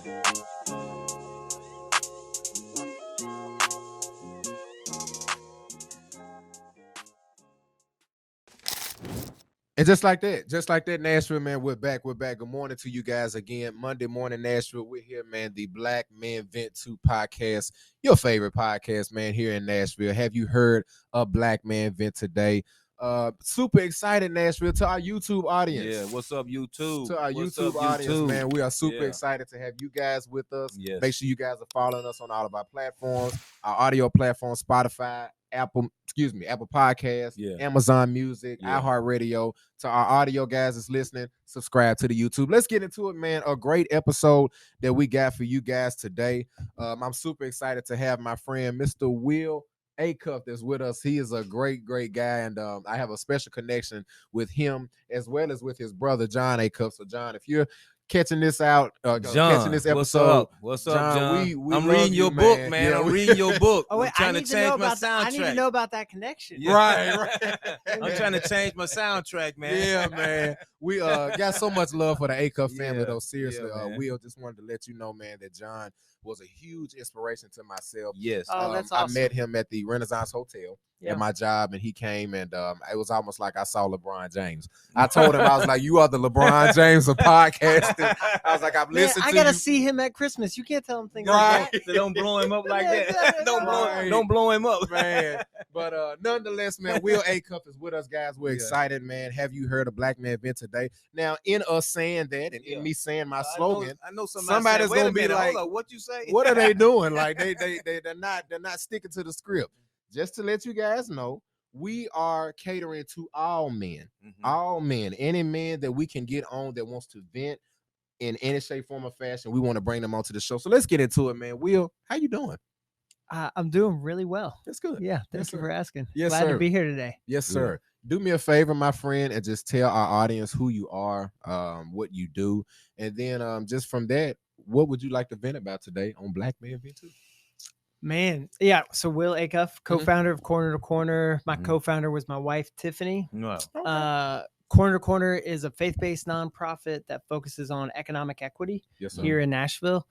And just like that, Nashville, man, we're back. Good morning to you guys again. Monday morning, Nashville. We're here, man. The Black Men Vent 2 podcast, your favorite podcast, man, here in Nashville. Have you heard of Black Man Vent today? Super excited, Nashville, to our YouTube audience. Yeah, what's up, YouTube? To our what's YouTube up, audience, YouTube? man. We are super excited to have you guys with us. Yes. Make sure you guys are following us on all of our platforms, our audio platforms, Spotify, Apple Podcasts, Amazon Music, iHeartRadio. To our audio guys that's listening, subscribe to the YouTube. Let's get into it, man. A great episode that we got for you guys today. I'm super excited to have my friend, Mr. Will Acuff, that's with us. He is a great guy, and I have a special connection with him as well as with his brother, John Acuff. So, John, if you're catching this out, catching this episode, what's up, John? We I'm reading your book, man. I'm reading your book. Oh, wait, I'm trying to change my soundtrack. I need to know about that connection. Right. I'm trying to change my soundtrack, man. Yeah, man. We got so much love for the Acuff family, though. Seriously, Will, just wanted to let you know, man, that John was a huge inspiration to myself. Yes. Oh, that's awesome. I met him at the Renaissance Hotel at my job, and he came, and it was almost like I saw LeBron James. I told him, I was like, you are the LeBron James of podcasting. I was like, I've listened to you. I got to see him at Christmas. You can't tell him things right. like that. So don't blow him up like that. Don't blow him up, man. But nonetheless, man, Will Acuff is with us, guys. We're excited, man. Have you heard of Black Man Vent today? Now, in us saying that, and in me saying my slogan, I know somebody's gonna be like, "What you say? What are they doing?" Like they're not sticking to the script. Just to let you guys know, we are catering to all men, any man that we can get on that wants to vent in any shape, form, or fashion. We want to bring them onto the show. So let's get into it, man. Will, how you doing? I'm doing really well. That's good. Yeah, thank you for asking. Yes, Glad sir. to be here today. Yes, sir. Do me a favor, my friend, and just tell our audience who you are, what you do, and then just from that, what would you like to vent about today on Black Man Vent 2? Man, yeah. So Will Acuff, co-founder of Corner to Corner. My co-founder was my wife, Tiffany. No. Corner to Corner is a faith-based nonprofit that focuses on economic equity here in Nashville.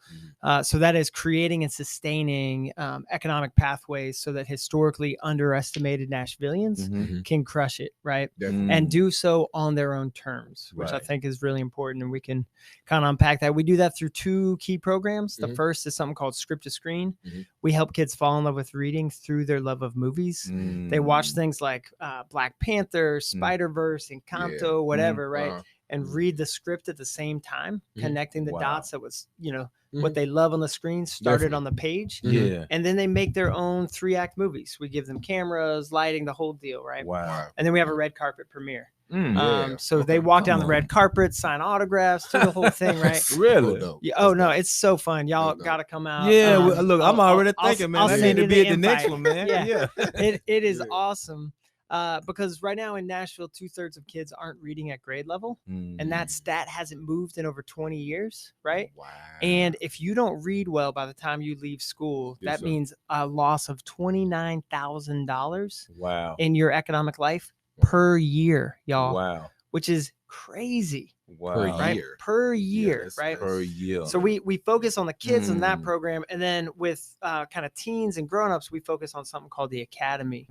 So that is creating and sustaining economic pathways so that historically underestimated Nashvillians can crush it, right? And do so on their own terms, which I think is really important. And we can kind of unpack that. We do that through two key programs. The first is something called Script to Screen. We help kids fall in love with reading through their love of movies. They watch things like Black Panther, Spider-Verse, and whatever, right? And read the script at the same time, connecting the dots that was, what they love on the screen started on the page. And then they make their own 3-act movies. We give them cameras, lighting, the whole deal, right? Wow. And then we have a red carpet premiere. So they walk down the red carpet, sign autographs, do the whole thing, right? Really? Oh no, it's so fun. Y'all got to come out. Yeah, look, I'm already thinking, man. I need to be at the next one, man. Yeah. It is awesome. Because right now in Nashville, 2/3 of kids aren't reading at grade level. And that stat hasn't moved in over 20 years, right? Wow. And if you don't read well by the time you leave school, that means a loss of $29,000 in your economic life per year, y'all. Wow. Which is crazy. Wow. Per year, right? Per year. So we focus on the kids in that program. And then with kind of teens and grownups, we focus on something called the Academy,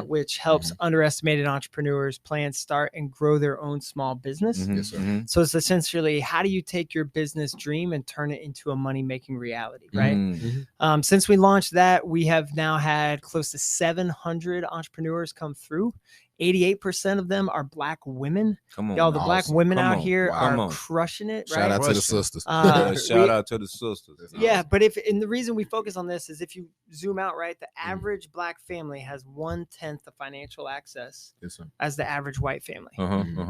which helps underestimated entrepreneurs plan, start, and grow their own small business. So it's essentially, how do you take your business dream and turn it into a money-making reality, right? Since we launched that, we have now had close to 700 entrepreneurs come through. 88% of them are Black women. Come on, y'all. The Black women out here are crushing it. Right? Shout out to the sisters. Shout out to the sisters. Yeah, but and the reason we focus on this is if you zoom out, right, the average Black family has 1/10 the financial access as the average white family.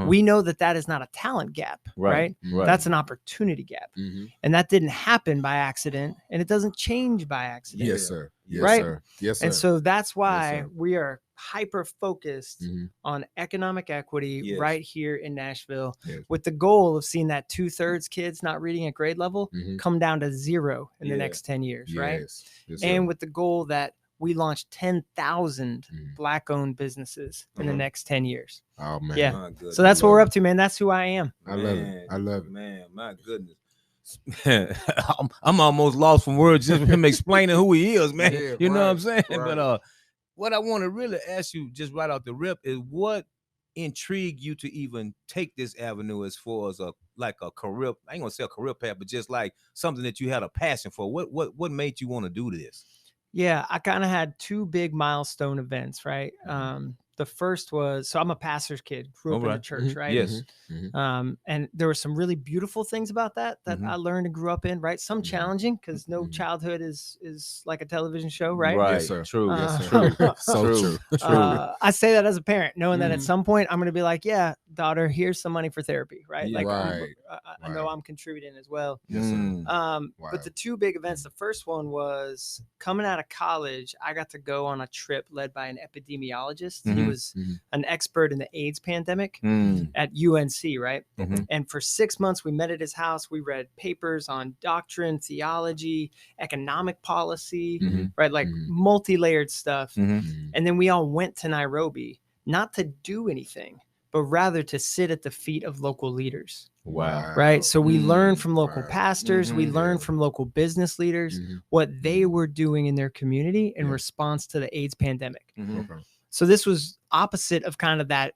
We know that is not a talent gap, right? That's an opportunity gap, and that didn't happen by accident, and it doesn't change by accident. Yes, sir. Yes, right? Sir. Yes, sir. And so that's why we are hyper focused on economic equity right here in Nashville, with the goal of seeing that 2/3 kids not reading at grade level come down to 0 in the next 10 years, right? Yes, and with the goal that we launch 10,000 Black-owned businesses in the next 10 years. Oh man, yeah. So that's what we're up to, man. That's who I am. I love it. I love it, man. My goodness. I'm almost lost from words just him explaining who he is, man. Yeah, you know what I'm saying? Right. But what I want to really ask you just right off the rip is what intrigued you to even take this avenue as far as a career? I ain't gonna say a career path, but just like something that you had a passion for. What made you want to do this? Yeah, I kind of had two big milestone events, right? The first was, so I'm a pastor's kid, grew up in the church, right? Yes. And there were some really beautiful things about that I learned and grew up in, right? Some challenging because no childhood is like a television show, right? Right. Yes, sir. True. Yes, sir. So true. I say that as a parent, knowing that at some point I'm going to be like, yeah, daughter, here's some money for therapy, right? Yeah. Like Right. I know I'm contributing as well. Yes, sir. But the two big events, the first one was coming out of college, I got to go on a trip led by an epidemiologist. He was an expert in the AIDS pandemic at UNC, right? And for 6 months, we met at his house. We read papers on doctrine, theology, economic policy, right? Like multi-layered stuff. And then we all went to Nairobi, not to do anything, but rather to sit at the feet of local leaders. Wow. Right. So we learned from local pastors. We learned from local business leaders what they were doing in their community in response to the AIDS pandemic. So this was opposite of kind of that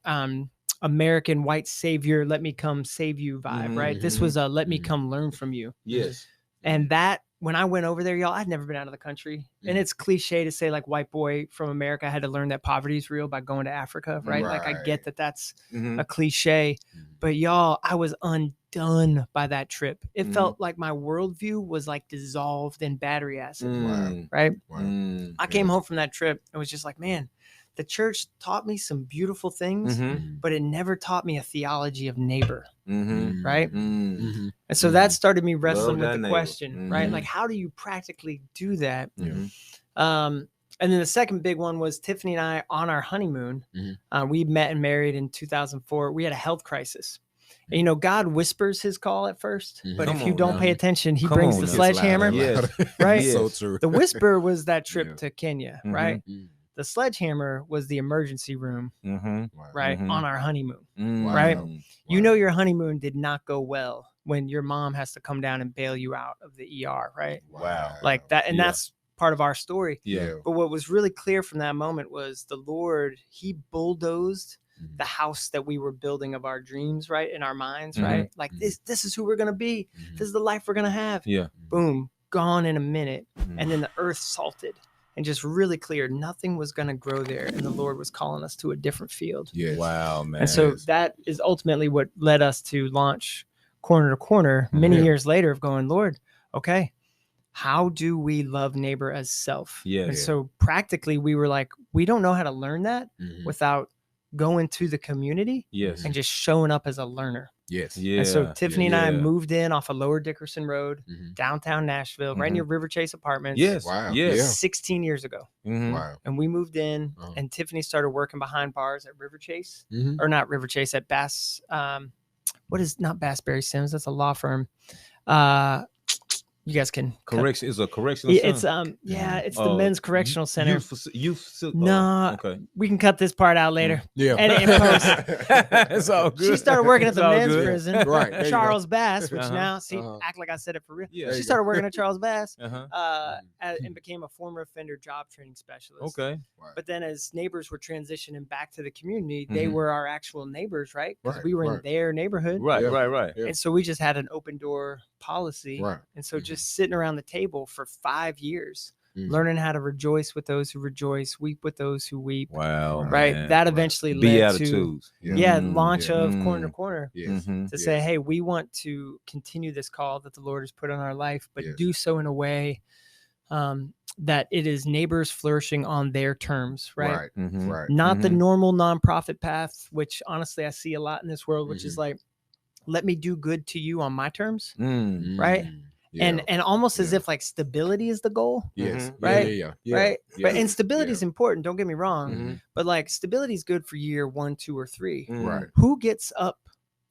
American white savior, let me come save you vibe, right? This was a let me come learn from you. Yes. And that when I went over there, y'all, I'd never been out of the country. And it's cliche to say like white boy from America had to learn that poverty is real by going to Africa, right? Like I get that that's a cliche, but y'all, I was undone by that trip. It felt like my worldview was like dissolved in battery acid, right? I came home from that trip and was just like, man, the church taught me some beautiful things, but it never taught me a theology of neighbor, right? And so that started me wrestling with the question, right? Like, how do you practically do that? And then the second big one was Tiffany and I on our honeymoon. We met and married in 2004. We had a health crisis. And, you know, God whispers his call at first, but if you don't pay attention, he brings the sledgehammer, right? So true. The whisper was that trip to Kenya, right? The sledgehammer was the emergency room, right, on our honeymoon, right? You know your honeymoon did not go well when your mom has to come down and bail you out of the ER, right? Like that, and that's part of our story. But what was really clear from that moment was the Lord, he bulldozed the house that we were building of our dreams, right, in our minds, right? Like this is who we're going to be. This is the life we're going to have. Boom, gone in a minute. And then the earth salted. And just really clear, nothing was going to grow there. And the Lord was calling us to a different field. Wow, man. And so that is ultimately what led us to launch Corner to Corner many years later of going, Lord, okay, how do we love neighbor as self? So practically we were like, we don't know how to learn that without going to the community and just showing up as a learner. And so Tiffany and I moved in off of Lower Dickerson Road, downtown Nashville, right near River Chase Apartments. 16 years ago. And we moved in and Tiffany started working behind bars at River Chase, or not River Chase, at Bass. What is not Bassberry Sims? That's a law firm. You guys can correction is a correctional center? It's the men's correctional center. Okay. We can cut this part out later. Edit in post. It's all good. She started working at the men's prison, Right. Charles Bass, which now act like I said it for real. She started working at Charles Bass and became a former offender job training specialist. But then as neighbors were transitioning back to the community, they were our actual neighbors, right? Because we were in their neighborhood. Right. And so we just had an open door policy. And so just sitting around the table for 5 years, learning how to rejoice with those who rejoice, weep with those who weep. Right. Man. That eventually led to launch of Corner to Corner to say, hey, we want to continue this call that the Lord has put on our life, but do so in a way that it is neighbors flourishing on their terms, right? Not the normal nonprofit path, which honestly I see a lot in this world, which is like, let me do good to you on my terms, right? And almost as if like stability is the goal. Right. Right. But and stability is important. Don't get me wrong. But like stability is good for year 1, 2, or 3. Who gets up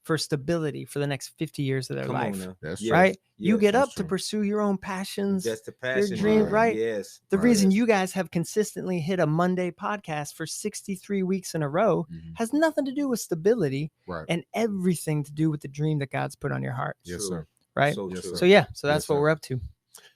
for stability for the next 50 years of their life? Right. You get up to pursue your own passions. That's the passion. Your dream, right? The reason you guys have consistently hit a Monday podcast for 63 weeks in a row has nothing to do with stability and everything to do with the dream that God's put on your heart. Yes, sir. right? So that's what we're up to.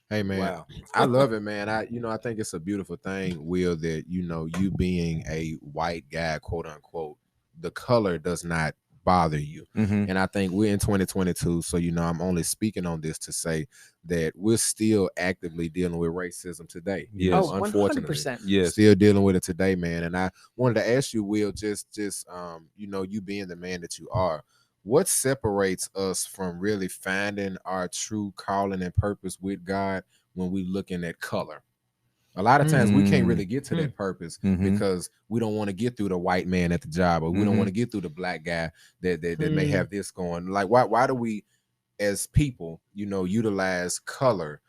Hey man, I love it, man. I think it's a beautiful thing, Will, that you being a white guy, quote unquote, the color does not bother you. And I think we're in 2022, so I'm only speaking on this to say that we're still actively dealing with racism today. Yes. Unfortunately, 100%. Still dealing with it today, man. And I wanted to ask you, Will, just you being the man that you are, what separates us from really finding our true calling and purpose with God when we looking at color? A lot of times we can't really get to that purpose because we don't want to get through the white man at the job, or we don't want to get through the black guy that may have this going. Like, why do we, as people, utilize color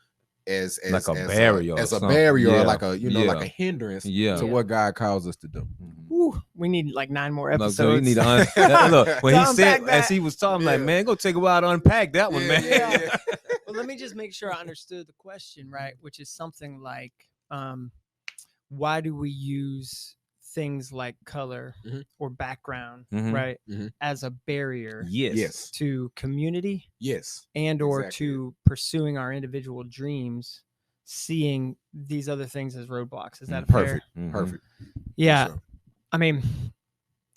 as like a barrier, or like a like a hindrance to what God calls us to do? Ooh, we need like 9 more episodes. So you need to look when he said that. As he was talking, like, man, go take a while to unpack that one, man. Well, let me just make sure I understood the question, right? Which is something like, why do we use things like color or background, right, as a barrier to community, and or to pursuing our individual dreams, seeing these other things as roadblocks? Is that perfect? Perfect. Yeah. Sure. I mean,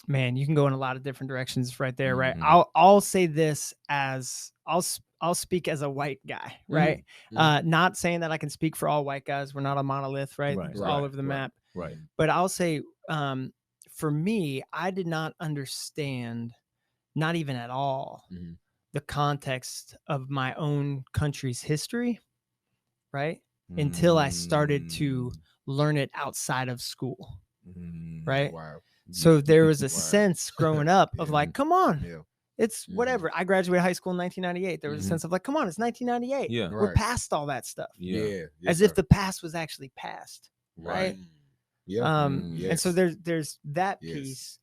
man, you can go in a lot of different directions right there, right? I'll say this as I'll speak as a white guy, right? Not saying that I can speak for all white guys. We're not a monolith, right? It's all over the map. Right. But I'll say, for me, I did not understand, not even at all, the context of my own country's history, right? Until I started to learn it outside of school, right? Wow. So there was a sense growing up of like, come on. It's whatever. I graduated high school in 1998. There was a sense of like, come on, it's 1998. Yeah, we're past all that stuff. As if the past was actually past, right? And so there's that piece.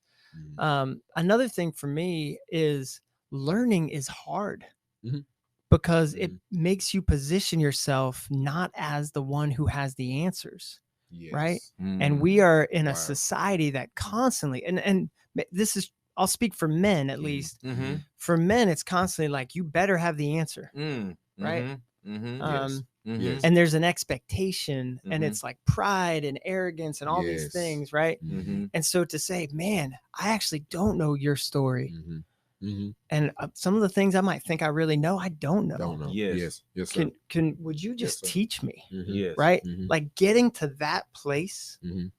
Another thing for me is learning is hard because it makes you position yourself not as the one who has the answers, right? And we are in a society that constantly, and this is, I'll speak for men at least. For men, it's constantly like, you better have the answer, right? And there's an expectation, and it's like pride and arrogance and all these things, right? And so to say, man, I actually don't know your story. And some of the things I might think I really know, I don't know. Yes, sir. Would you just teach me? Right? Like getting to that place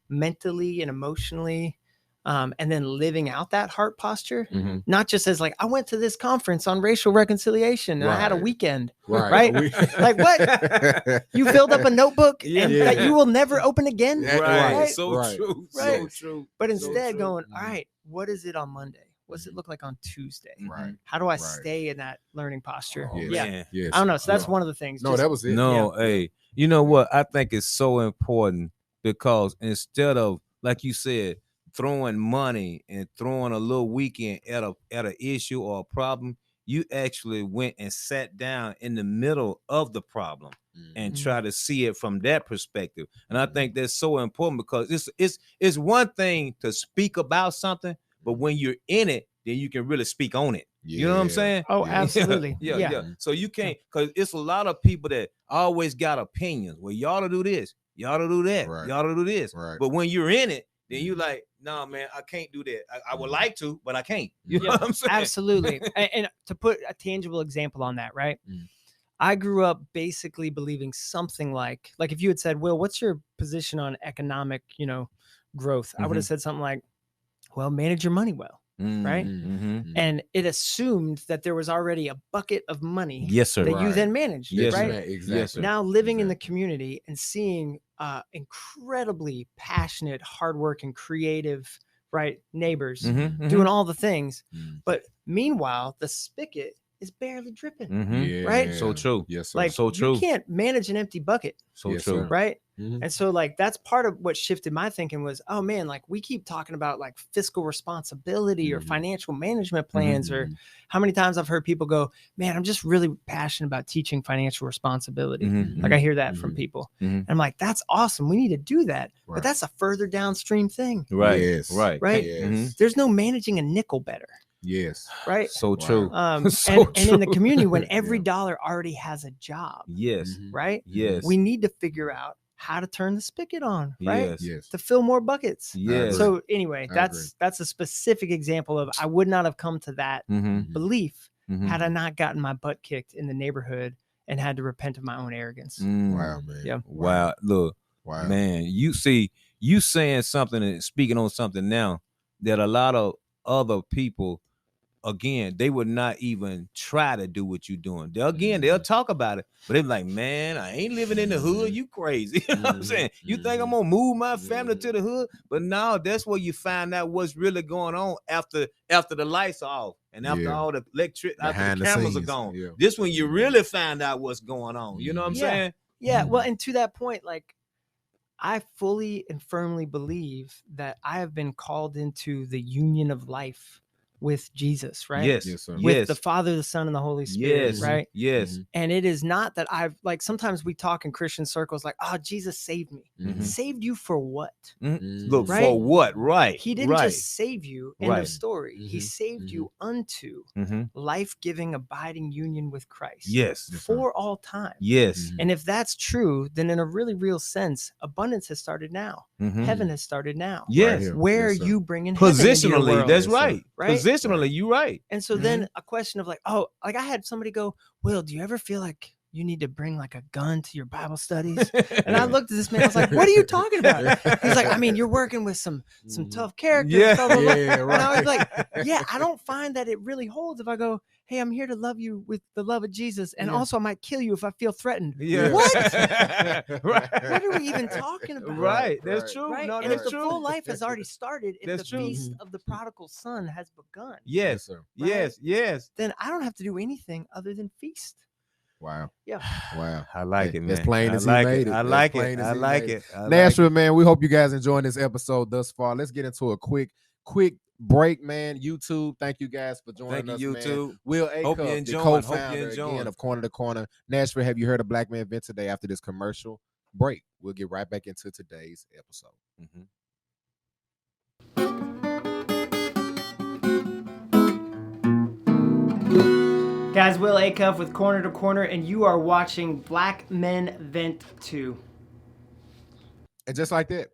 mentally and emotionally, and then living out that heart posture, not just as like, I went to this conference on racial reconciliation and I had a weekend, right? Like what? You filled up a notebook that you will never open again? Right. So true. Right. So true. But instead going, all right, what is it on Monday? What's it look like on Tuesday? How do I stay in that learning posture? I don't know. So that's one of the things. No, that was it. No, hey, you know what? I think it's so important because instead of, like you said, throwing money and throwing a little weekend at an issue or a problem, you actually went and sat down in the middle of the problem and try to see it from that perspective. And I think that's so important because it's one thing to speak about something, but when you're in it, then you can really speak on it. You know what I'm saying? Oh, absolutely. Yeah. So you can't, because it's a lot of people that always got opinions. Well, y'all to do this, y'all to do that, y'all to do this. But when you're in it, then you like, no, man, I can't do that. I would like to, but I can't. You know what I'm saying? Absolutely. And to put a tangible example on that, right? I grew up basically believing something like if you had said, Will, what's your position on economic, growth? I would have said something like, well, manage your money well. Right. And it assumed that there was already a bucket of money that you then managed. Right. Exactly. Now living in the community and seeing incredibly passionate, hardworking, creative, neighbors doing all the things. But meanwhile, the spigot is barely dripping. Right. So true. Yes, sir. Like so true. You can't manage an empty bucket. So true. Right. And so that's part of what shifted my thinking was, oh man, we keep talking about fiscal responsibility or financial management plans, or how many times I've heard people go, man, I'm just really passionate about teaching financial responsibility. I hear that from people. And I'm like, that's awesome. We need to do that. But that's a further downstream thing. Right. Yes. Right. Yes. There's no managing a nickel better. Yes. Right. So true. And in the community, when every dollar already has a job. Yes. Right. Yes. We need to figure out how to turn the spigot on, right? Yes. To fill more buckets. Yes. So anyway, that's a specific example of I would not have come to that belief had I not gotten my butt kicked in the neighborhood and had to repent of my own arrogance. Wow, man. Yeah. Wow. Look, man, you saying something and speaking on something now that a lot of other people, again, they would not even try to do what you're doing. They'll talk about it, but they're like, man, I ain't living in the hood. You crazy. You know what I'm saying? You think I'm gonna move my family to the hood? But no, that's where you find out what's really going on after the lights are off and after all the after the cameras are gone. Yeah. This when you really find out what's going on. You know what I'm saying? Yeah. Well, and to that point, like, I fully and firmly believe that I have been called into the union of life with Jesus, right? Yes, yes, sir. With the Father, the Son, and the Holy Spirit, right? Yes. And it is not that I've, like, sometimes we talk in Christian circles like, oh, Jesus saved me. Saved you for what? Look, right? For what? Right. He didn't just save you, end of story. He saved you unto life-giving, abiding union with Christ. Yes. For all time. Yes. And if that's true, then in a really real sense, abundance has started now. Heaven has started now. Yes. Right. Where are you bringing positionally? Heaven That's right. Right. Positionally, you're right. And so then a question of like, oh, like I had somebody go, Will, do you ever feel like you need to bring like a gun to your Bible studies? And I looked at this man, I was like, what are you talking about? He's like, I mean, you're working with some tough characters. Yeah. Blah, blah, blah. Yeah, right. And I was like, yeah, I don't find that it really holds if I go, hey, I'm here to love you with the love of Jesus. And also I might kill you if I feel threatened. Yeah. What? Right. What are we even talking about? Right. That's true. Right? No, And that's if the true. full life has already started, if That's the true. feast of the prodigal son has begun, Yes. sir. Yes. Yes. then I don't have to do anything other than feast. Wow. Yeah. Wow. I like it, man. As plain as he made it. I like it. I like it. Nashville, man, we hope you guys enjoying this episode thus far. Let's get into a quick break, man. YouTube, thank you guys for joining us, YouTube. man. Will Acuff, the co-founder again of Corner to Corner. Nashville, have you heard of Black Man Vent today after this commercial break? We'll get right back into today's episode. Guys, Will Acuff with Corner to Corner, and you are watching Black Men Vent 2. And just like that,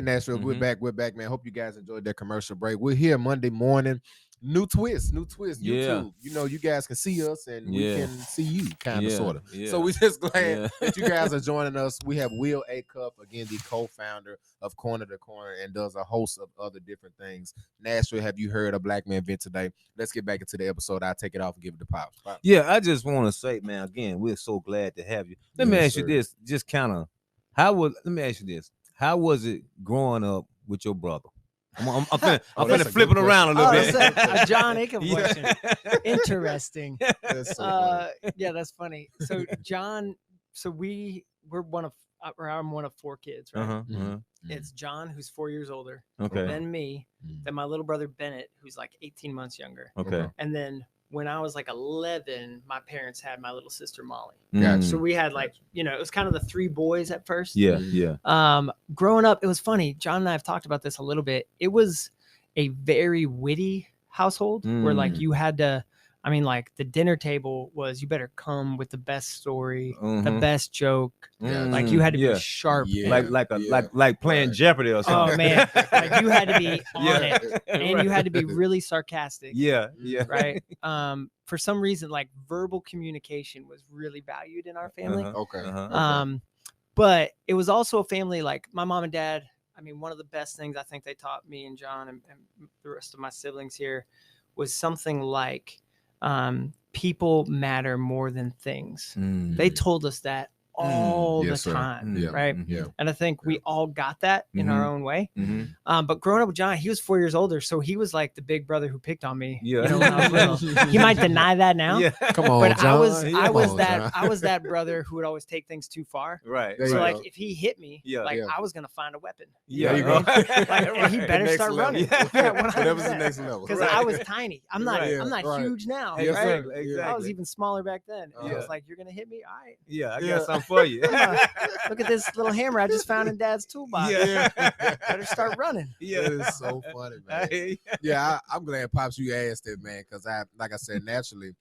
Nashville, we're back, man. Hope you guys enjoyed that commercial break. We're here Monday morning. New twist, YouTube. You know, you guys can see us and we can see you, kind of, sort of. So we're just glad that you guys are joining us. We have Will Acuff, again, the co-founder of Corner to Corner, and does a host of other different things. Nashville, have you heard of Black Man Vent today? Let's get back into the episode. I'll take it off and give it to Pop. Yeah, I just want to say, man, again, we're so glad to have you. Let me ask you this, just kind of, how was it growing up with your brother? I'm finna flip it around a little bit. That's a John Acuff question. Interesting. That's so yeah, that's funny. So John, I'm one of four kids, right? It's John, who's 4 years older. Okay. Then me. Then my little brother Bennett, who's like 18 months younger. Okay. And then when I was like 11, my parents had my little sister Molly. Gotcha. So we had like, it was kind of the three boys at first. Yeah. Growing up, it was funny. John and I have talked about this a little bit. It was a very witty household where like you had to, like the dinner table was, you better come with the best story, the best joke. Like you had to be sharp. Like playing Jeopardy or something. Oh man, like you had to be on it, and you had to be really sarcastic. Yeah. Right. For some reason, like verbal communication was really valued in our family. But it was also a family, like my mom and dad. One of the best things I think they taught me and John and the rest of my siblings here was something like, people matter more than things. They told us that all the time, right? And I think we all got that in our own way. But growing up with John, he was 4 years older, so he was like the big brother who picked on me. When I was little. He might deny that now. Come on, but John. I was that brother who would always take things too far. Right. So like if he hit me, I was gonna find a weapon. Yeah, you go. And he better start running. Whatever's the next level. Because I was tiny. I'm not huge now. Exactly. I was even smaller back then. I was like, you're gonna hit me? All right. Yeah, I got something for you. Look at this little hammer I just found in Dad's toolbox. Yeah. Better start running. Yeah, it's so funny, man. Yeah, I'm glad, Pops, you asked it, man, because like I said, naturally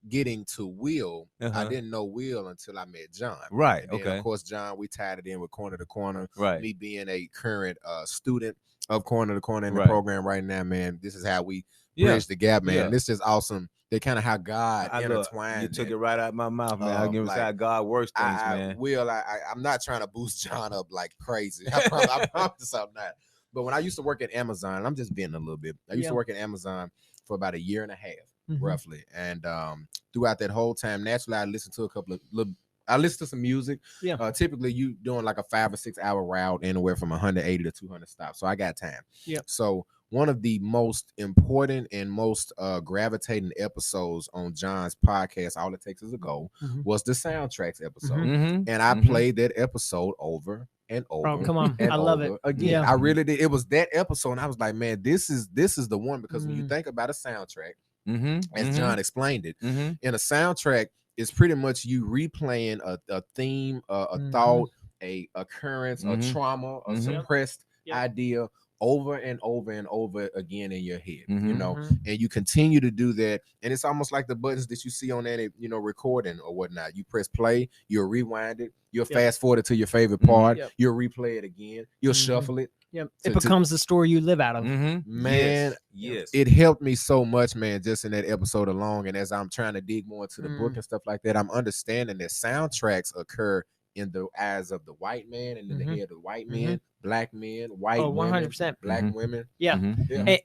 getting to Will, I didn't know Will until I met John. Right. And then, Okay. Of course, John, we tied it in with Corner to Corner. Right. Me being a current student of Corner to Corner in the Right. program right now, man. This is how we bridge the gap, man. This is awesome. They kind of how God intertwined. You took it right out of my mouth, man. I give how God works things, man. I'm not trying to boost John up like crazy. I promise I'm not. But when I used to work at Amazon, I'm just being a little bit. I used to work at Amazon for about a year and a half, roughly. And throughout that whole time, naturally, I listened to I listened to some music. Yeah. Typically, you doing like a 5 or 6 hour route, anywhere from 180 to 200 stops. So I got time. Yeah. So one of the most important and most gravitating episodes on John's podcast, All It Takes Is a Goal, was the soundtracks episode. And I played that episode over and over. Oh, come on. I love it. Again, I really did. It was that episode, and I was like, man, this is the one, because when you think about a soundtrack, as John explained it, in a soundtrack, it's pretty much you replaying a theme, a thought, a occurrence, a trauma, a suppressed idea over and over and over again in your head, you know, and you continue to do that. And it's almost like the buttons that you see on that, you know, recording or whatnot. You press play, you'll rewind it, you'll fast forward it to your favorite part, you'll replay it again, you'll shuffle it. It becomes the story you live out of. Man, it helped me so much, man, just in that episode alone. And as I'm trying to dig more into the book and stuff like that, I'm understanding that soundtracks occur in the eyes of the white man and in the head of the white men, black men, white women, 100%. black women.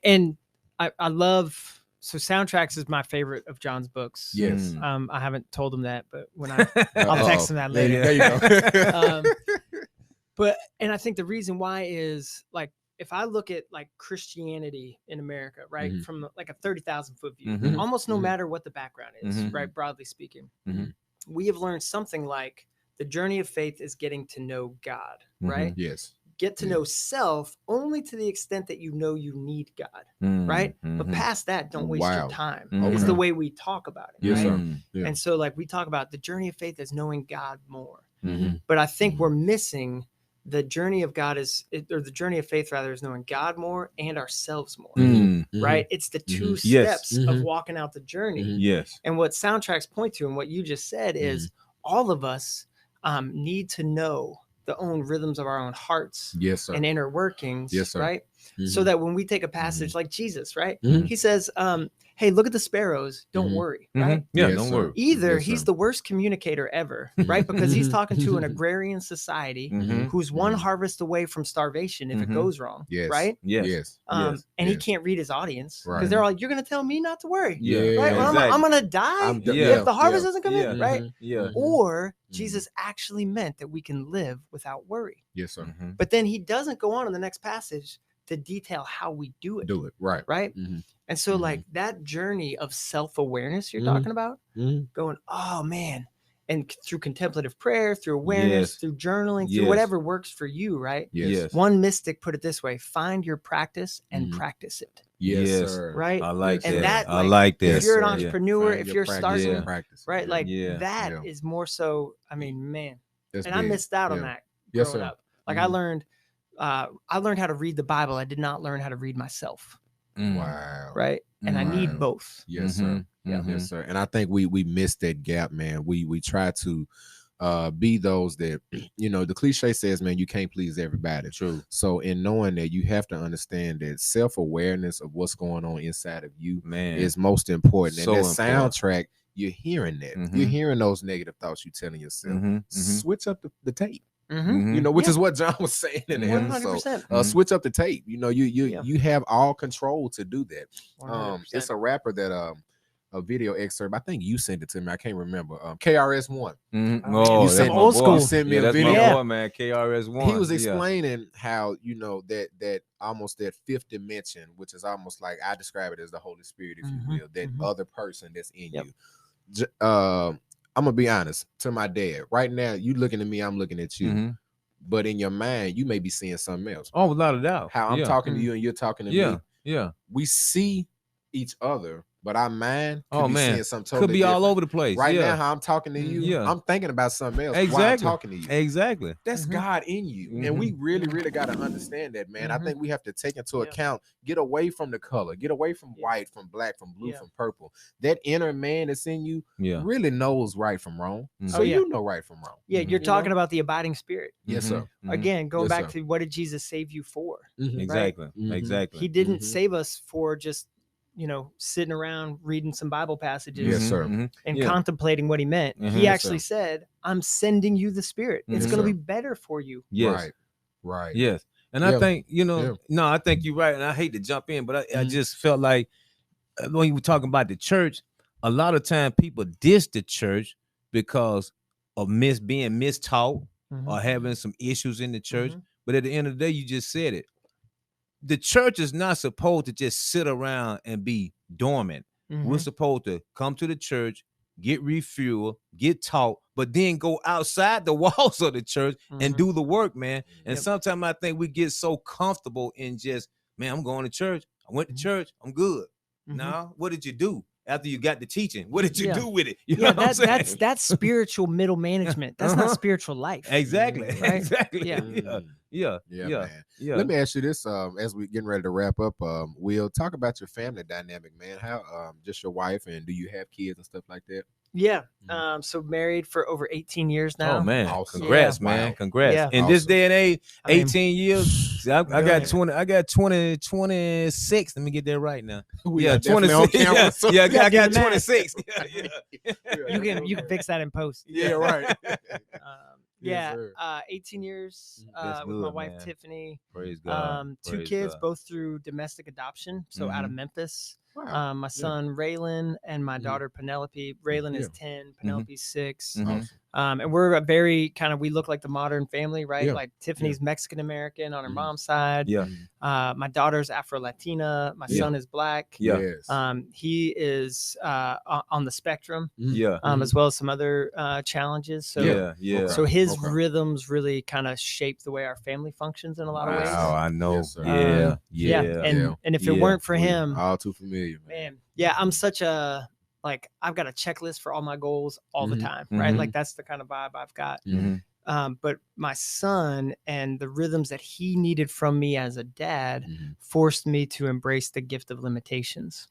And I love, so soundtracks is my favorite of John's books. Yes. I haven't told him that, but when I'll text him that later. There you go. And I think the reason why is, like, if I look at like Christianity in America, right, from like a 30,000 foot view, almost no matter what the background is, right, broadly speaking, we have learned something like the journey of faith is getting to know God, right? Yes. Get to know self only to the extent that you know you need God, right? But past that, don't waste your time. It's the way we talk about it, yes, right? Yeah. And so, like, we talk about the journey of faith as knowing God more. But I think we're missing the journey of God or the journey of faith rather, is knowing God more and ourselves more, right? It's the two steps of walking out the journey. Yes. And what soundtracks point to, and what you just said, is all of us need to know the own rhythms of our own hearts, yes, sir, and inner workings, yes, sir, right? So that when we take a passage like Jesus, right, he says, hey, look at the sparrows, don't worry, right? Yeah, yes, don't sir. worry. Either yes, he's sir. the worst communicator ever, right? Because he's talking to an agrarian society who's one harvest away from starvation if it goes wrong, yes, right? Yes. And he can't read his audience because they're all, you're going to tell me not to worry, yeah, right? Well, exactly. I'm going to die if the harvest doesn't come in, right? Yeah. Or Jesus actually meant that we can live without worry. Yes, sir. But then he doesn't go on in the next passage to detail how we do it. Right. Right. And so like that journey of self-awareness you're talking about, going, oh man, and through contemplative prayer, through awareness, through journaling, through whatever works for you, right? Yes. One mystic put it this way: find your practice and practice it. Yes, sir. Right. I like and that. Like, I like that. If you're an Yes, entrepreneur, Find if your you're practice starting, practice. right, like that is more so. I mean, man, That's and big. I missed out on that Yes, growing sir. up. Like I learned how to read the Bible. I did not learn how to read myself. Wow. Right. And I need both. Yes, sir. Yes, sir. And I think we missed that gap, man. We try to be those that, you know, the cliche says, man, you can't please everybody. True. So in knowing that, you have to understand that self-awareness of what's going on inside of you, man, is most important. So and that soundtrack, you're hearing that. You're hearing those negative thoughts you're telling yourself. Switch up the tape. You know, which is what John was saying in the 100%. episode. Switch up the tape. You know, you have all control to do that. 100%. It's a rapper that a video excerpt. I think you sent it to me. I can't remember. KRS-One. Oh, you sent old school. You sent me a that's video. my boy, man. KRS-One. He was explaining how, you know, that almost that fifth dimension, which is almost like, I describe it as the Holy Spirit, if you will, that other person that's in you. I'm gonna be honest, to my dad right now, you looking at me, I'm looking at you, but in your mind you may be seeing something else. Oh, without a doubt. How I'm talking to you and you're talking to me. Yeah. We see each other but our mind could be seeing something totally could be different. all over the place. Right now, how I'm talking to you, I'm thinking about something else while I'm talking to you. Exactly. That's God in you. And we really got to understand that, man. I think we have to take into account, get away from the color, get away from white, from black, from blue, from purple. That inner man that's in you really knows right from wrong. So you know right from wrong. Yeah, you're talking about the abiding spirit. Yes, sir. Again, going back to what did Jesus save you for? Exactly. Right? Exactly. He didn't save us for just sitting around reading some Bible passages and contemplating what he meant. He actually said, I'm sending you the Spirit. It's going to be better for you. Yes. Right. Yes. And I think, no, I think you're right. And I hate to jump in, but I just felt like when you were talking about the church, a lot of time people diss the church because of being mistaught or having some issues in the church. But at the end of the day, you just said it. The church is not supposed to just sit around and be dormant. We're supposed to come to the church, get refueled, get taught, but then go outside the walls of the church and do the work, man. And sometimes I think we get so comfortable in just, man, I'm going to church. I went to church. I'm good. Now, what did you do after you got the teaching? What did you do with it? You know what I'm saying? That's spiritual middle management. That's not spiritual life. Exactly. Right? Exactly. Yeah, man. Let me ask you this, as we getting ready to wrap up, Will, talk about your family dynamic, man. How just your wife, and do you have kids and stuff like that? Yeah. So married for over 18 years now. Oh man. Awesome. Congrats, man. Congrats. Yeah. In this day and age, 18 years. I got 26. Let me get that right now. 26. I got 26. You can fix that in post. Yeah, right. 18 years That's with good, my wife man. Tiffany. Praise God. 2 kids, both through domestic adoption. So out of Memphis. Wow. My son Raylan and my daughter Penelope. Raylan is 10, Penelope's 6. And we're a very we look like the modern family, right? Yeah. Like Tiffany's Mexican American on her mom's side. Yeah. My daughter's Afro-Latina. My son is black. Yeah. Yes. He is on the spectrum. Yeah. As well as some other challenges. So So his rhythms really kind of shape the way our family functions in a lot of ways. Oh, I know. Yes, sir. And if it weren't for him, all too familiar, man. Yeah, I'm such a I've got a checklist for all my goals all the time, right? Like that's the kind of vibe I've got. But my son and the rhythms that he needed from me as a dad forced me to embrace the gift of limitations,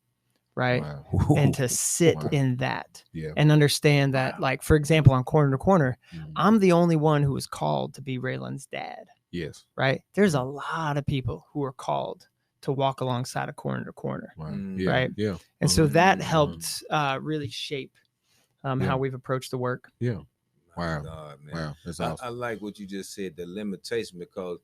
right? Wow. And to sit in that Yeah. and understand that, like, for example, on Corner to Corner, I'm the only one who was called to be Raylan's dad, Yes. right? There's a lot of people who are called to walk alongside of Corner to Corner, Wow. right? Yeah. And so that helped really shape how we've approached the work. Yeah. Wow. God, man. Wow. That's awesome. I like what you just said, the limitation, because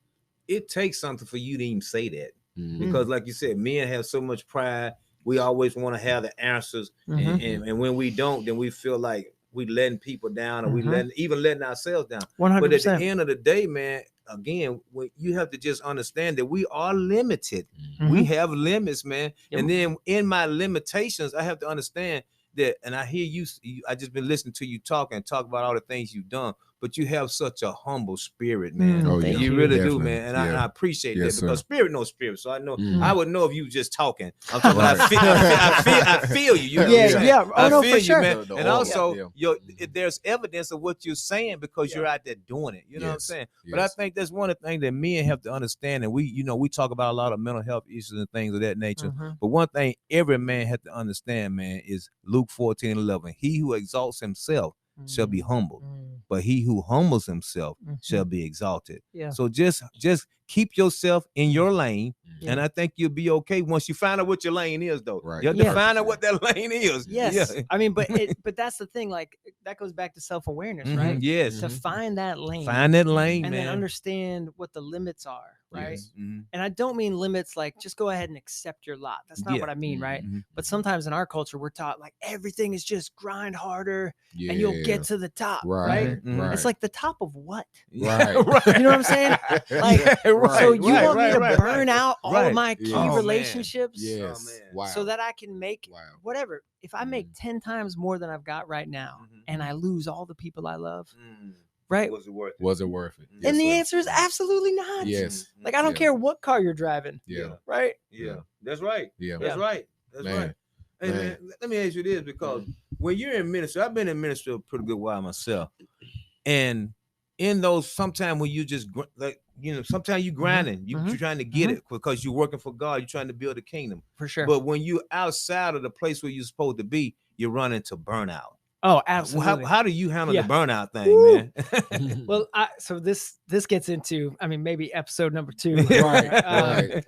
it takes something for you to even say that. Because like you said, men have so much pride. We always want to have the answers. And when we don't, then we feel like we letting people down, or we letting ourselves down. 100%. But at the end of the day, man, again, you have to just understand that we are limited. We have limits, man. Yep. And then in my limitations, I have to understand that, and I hear you, I just been listening to you talk about all the things you've done, but you have such a humble spirit, man. Oh, yeah. You really Definitely. do, man. And I appreciate Yes, that, because sir. spirit knows spirit. So I know I would know if you just talking. I'm talking about, I feel you. You know what I'm saying? Oh, I no, feel for you, sure. man. And also, Yeah. there's evidence of what you're saying because you're out there doing it. You know what I'm saying? But I think that's one of the things that men have to understand. And we talk about a lot of mental health issues and things of that nature. But one thing every man has to understand, man, is Luke 14:11. He who exalts himself shall be humbled, but he who humbles himself shall be exalted. Yeah. So just keep yourself in your lane, and I think you'll be okay once you find out what your lane is, though. Right. You have to find out what that lane is. Yes. Yeah. I mean, but that's the thing. Like, that goes back to self-awareness, right? Yes. To find that lane. Find that lane, and man. then understand what the limits are, right? Yes. And I don't mean limits like just go ahead and accept your lot. That's not what I mean, right? But sometimes in our culture, we're taught like everything is just grind harder and you'll get to the top, right? It's like the top of what? Right. You know what I'm saying? Like, so you want me to burn out all of my key Oh, relationships Yes. Wow. so that I can make whatever. If I make 10 times more than I've got right now and I lose all the people I love, right? Was it worth it? Was it worth it? And the answer is absolutely not. Yes. Like, I don't care what car you're driving. Yeah. Right? Yeah. That's right. Yeah. That's right. That's Man. right. Hey man, let me ask you this, because when you're in ministry, I've been in ministry a pretty good while myself, and in those, sometimes when you just like, sometimes you grinding, you're trying to get it because you're working for God, you're trying to build a kingdom for sure. But when you outside of the place where you're supposed to be, you run into burnout. Oh, absolutely. How do you handle the burnout thing, man? Well, so this gets into, I mean, maybe episode number 2.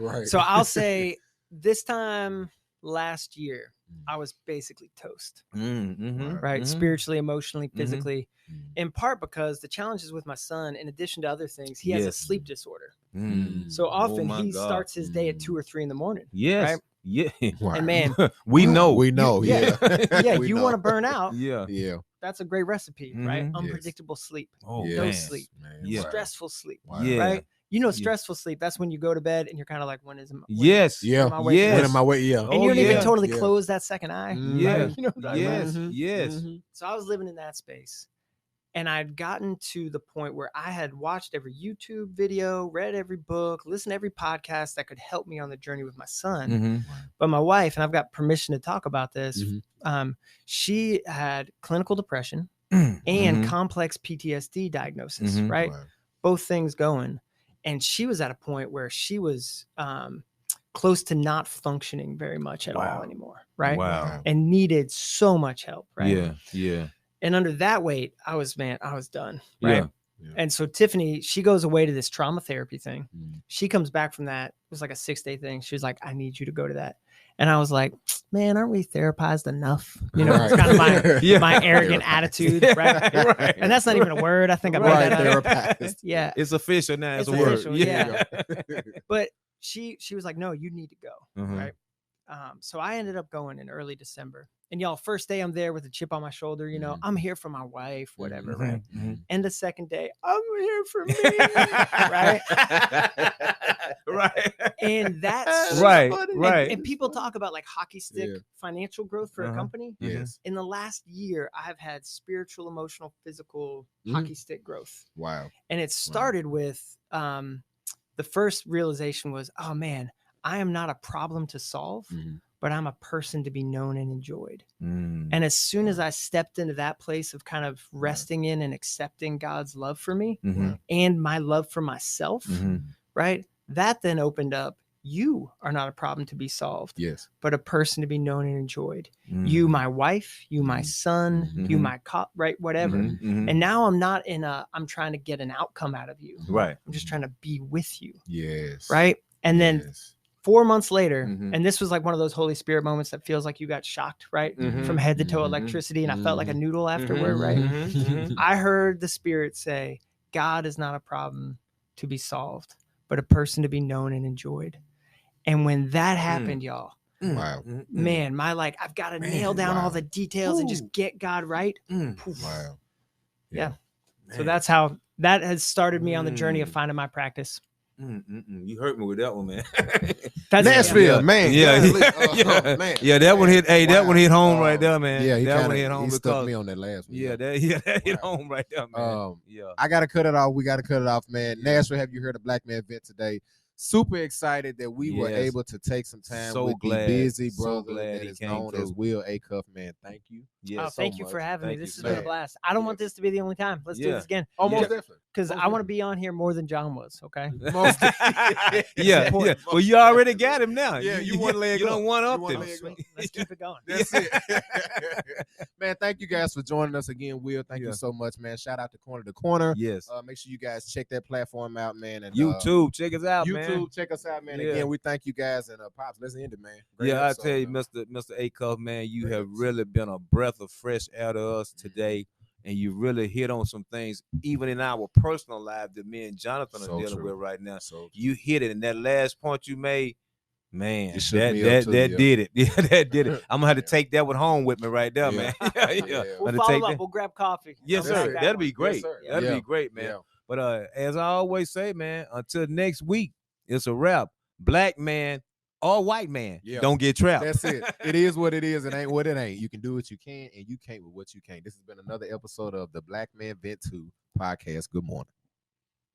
Right. So I'll say this time last year, I was basically toast, right? Spiritually, emotionally, physically, in part because the challenges with my son, in addition to other things, he has a sleep disorder. So often he starts his day at 2 or 3 in the morning. Yes. Right? Yeah. And man, we know. Yeah. You want to burn out. Yeah. That's a great recipe, right? Unpredictable sleep. No sleep. Stressful sleep. Right? Stressful sleep. That's when you go to bed and you're kind of like, when am I waking up? And you don't even totally close that second eye. Right? Yes. So I was living in that space. And I'd gotten to the point where I had watched every YouTube video, read every book, listened to every podcast that could help me on the journey with my son. But my wife, and I've got permission to talk about this, she had clinical depression and complex PTSD diagnosis, right? Both things going. And she was at a point where she was close to not functioning very much at all anymore, right? And needed so much help, right? Yeah. And under that weight, I was done. Right. Yeah. And so Tiffany, she goes away to this trauma therapy thing. She comes back from that. It was like a 6-day thing. She was like, I need you to go to that. And I was like, man, aren't we therapized enough? It's kind of my arrogant attitude. Right. And that's not even a word. I think I made that up. Yeah. It's official now. It's a official, word. Yeah. But she was like, no, you need to go. Right. So I ended up going in early December. And y'all, first day I'm there with a chip on my shoulder, I'm here for my wife, whatever, right? And the second day, I'm here for me, right? Right. And that's right. And people talk about like hockey stick financial growth for a company. Yes. In the last year, I've had spiritual, emotional, physical hockey stick growth. Wow. And it started with the first realization was, oh man, I am not a problem to solve. But I'm a person to be known and enjoyed. And as soon as I stepped into that place of kind of resting in and accepting God's love for me and my love for myself, right? That then opened up, you are not a problem to be solved, but a person to be known and enjoyed. You, my wife, you, my son, you, my right? Whatever. And now I'm not I'm trying to get an outcome out of you. Right. I'm just trying to be with you. Yes. Right. And then 4 months later, and this was like one of those Holy Spirit moments that feels like you got shocked, right? From head to toe electricity, and I felt like a noodle afterward, right? I heard the Spirit say, God is not a problem to be solved, but a person to be known and enjoyed. And when that happened, y'all, man, I've got to nail down all the details and just get God right. Wow. Yeah. So that's how that has started me on the journey of finding my practice. You hurt me with that one, man. That's Nashville, man. Man. Yeah, that one hit. Hey, that one hit home right there, man. Yeah, that one hit home. He stuck me on that last one. Yeah, that hit home right there, man. I gotta cut it off. We gotta cut it off, man. Nashville, have you heard of Black Man Vent today? Super excited that we were able to take some time with the busy brother that is known as Will Acuff, man. Thank you. Yeah, thank you for having me. This has been a blast. I don't want this to be the only time. Let's do this again. Almost definitely. Because I want to be on here more than John was. Okay. Yeah. Well, you already got him now. Yeah, you one leg. You don't want up there. Let's keep it going. That's it. Man, thank you guys for joining us again, Will. Thank you so much, man. Shout out to Corner to Corner. Yes. Make sure you guys check that platform out, man. And YouTube, check us out, man. YouTube, check us out, man. Again, we thank you guys, and Pops, let's end it, man. Great episode, I tell you, Mr. Acuff, man, you have really been a breath of fresh air to us today, and you really hit on some things, even in our personal life that me and Jonathan are dealing with right now. You hit it, and that last point you made, man, that did it. Yeah, that did it. I'm gonna have to take that one home with me right there, man. We'll follow up. We'll grab coffee. Yes, sir. That'd be great. That'd be great, man. Yeah. But as I always say, man, until next week, it's a wrap. Black man or white man, don't get trapped. That's it. It is what it is. It ain't what it ain't. You can do what you can, and you can't with what you can't. This has been another episode of the Black Man Vent 2 podcast. Good morning.